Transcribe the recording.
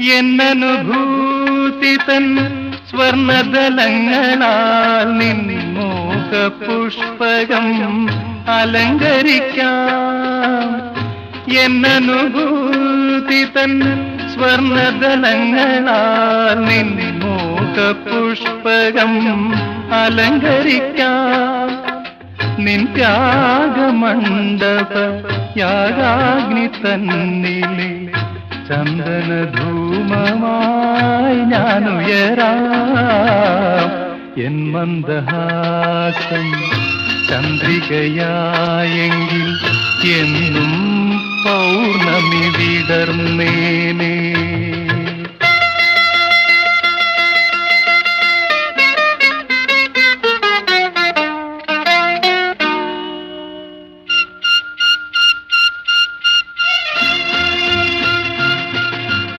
എന്നനുഭൂതി തൻ സ്വർണദലങ്ങളാൽ നിൻമോഹ പുഷ്പകം അലങ്കരിക്കാം. എന്നനുഭൂതി തൻ സ്വർണദലങ്ങളാൽ നിൻമോഹ പുഷ്പകം അലങ്കരിക്കാം. നിൻ ത്യാഗമണ്ഡപ യാഗാഗ്നി തന്നിലെ ചന്ദനധൂമമായി ഞാനുയരാം. എൻ മന്ദഹാസം ചന്ദ്രികയായെങ്കിൽ എന്നും പൗർണമി വിടർന്നേനേ.